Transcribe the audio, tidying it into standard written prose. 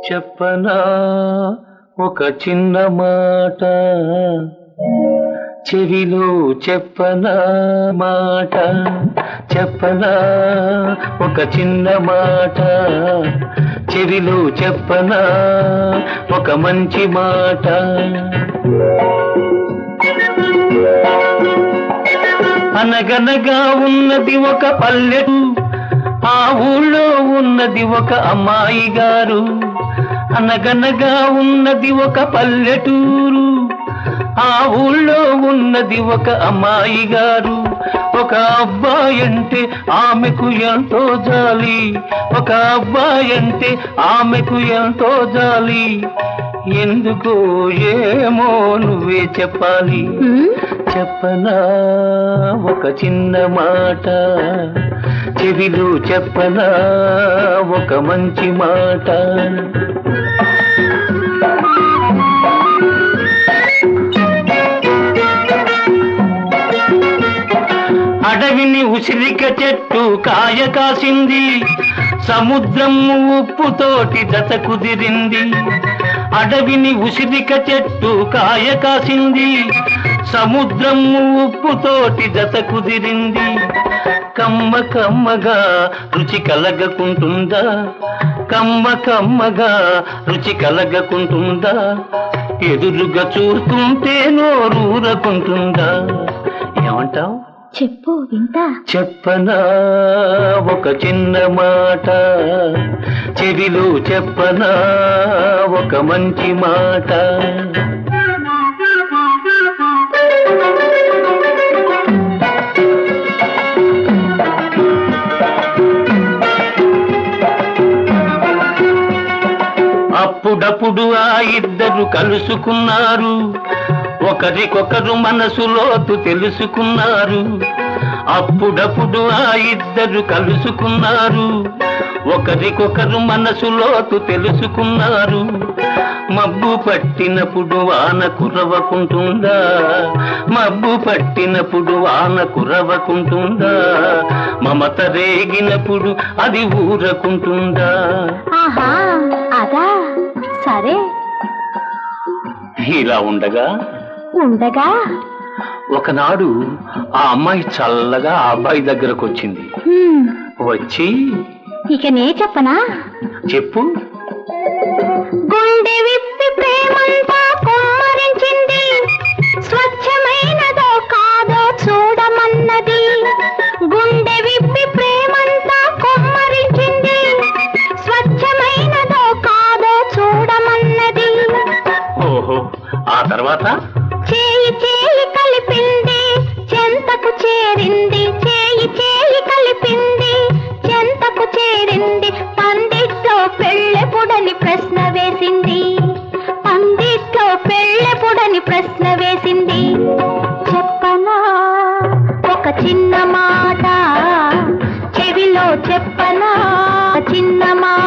చెప్పనా ఒక చిన్న మాట, చెవిలో చెప్పనా మాట, చెప్పనా ఒక చిన్న మాట, చెవిలో చెప్పనా ఒక మంచి మాట. అనగనగా ఉన్నది ఒక పల్లెటూరు, ఆ ఊళ్ళో ఉన్నది ఒక అమ్మాయి గారు. అనగనగా ఉన్నది ఒక పల్లెటూరు, ఆ ఊళ్ళో ఉన్నది ఒక అమ్మాయి గారు. ఒక అబ్బాయి అంటే ఆమెకు ఎంతో జాలి, ఒక అబ్బాయి అంటే ఆమెకు ఎంతో జాలి. ఎందుకో ఏమో నువ్వే చెప్పాలి. చెప్పనా ఒక చిన్న మాట, చెవిలో చెప్పనా ఒక మంచి మాట. అడవిని ఉసిరిక చెట్టు కాయ కాసింది, సముద్రం ఉప్పుతోటి జత కుదిరింది. అడవిని ఉసిరిక చెట్టు కాయ కాసింది, సముద్రం ఉప్పుతోటి జత కుదిరింది. కమ్మ కమ్మగా రుచి కలగకుంటుందా, కమ్మ కమ్మగా రుచి కలగకుంటుందా, ఎదురుగా చూస్తుంటే నోరూరకుంటుందా. ఏమంటావు? చెప్పు వింటా. చెప్పనా ఒక చిన్న మాట, చెవిలో చెప్పనా ఒక మంచి మాట. అప్పుడప్పుడు ఆ ఇద్దరు కలుసుకున్నారు, ఒకరికొకరు మనసులోతు తెలుసుకున్నారు. అప్పుడప్పుడు ఆ ఇద్దరు కలుసుకున్నారు, ఒకరికొకరు మనసులోతు తెలుసుకున్నారు. మబ్బు పట్టినప్పుడు వాన కురవకుంటుందా, మబ్బు పట్టినప్పుడు వాన కురవకుంటుందా, మమత రేగినప్పుడు అది ఊరకుంటుందా. ఆహా అదా, సరే. ఇలా ఉండగా ఒకనాడు ఆ అమ్మాయి చల్లగా ఆ అబ్బాయి దగ్గరకు వచ్చింది. వచ్చి ఇక నే చెప్పనా? చెప్పు. గుండె విప్పి ప్రేమంతా కుమ్మరించింది, స్వచ్ఛమైనదో కాదో చూడమన్నది. గుండె విప్పి ప్రేమంతా కుమ్మరించింది, స్వచ్ఛమైనదో కాదో చూడమన్నది. ఓహో, ఆ తర్వాత? చేయి చేయి కలిపింది, చెంతకు చేరింది, చేయి చేయి కలిపింది, చెంతకు చేరింది. పందిట్లో పెళ్ళెపుడని ప్రశ్న వేసింది, పందిట్లో పెళ్ళెపుడని ప్రశ్న వేసింది. చెప్పనా ఒక చిన్న మాట, చెవిలో చెప్పనా చిన్న మాట.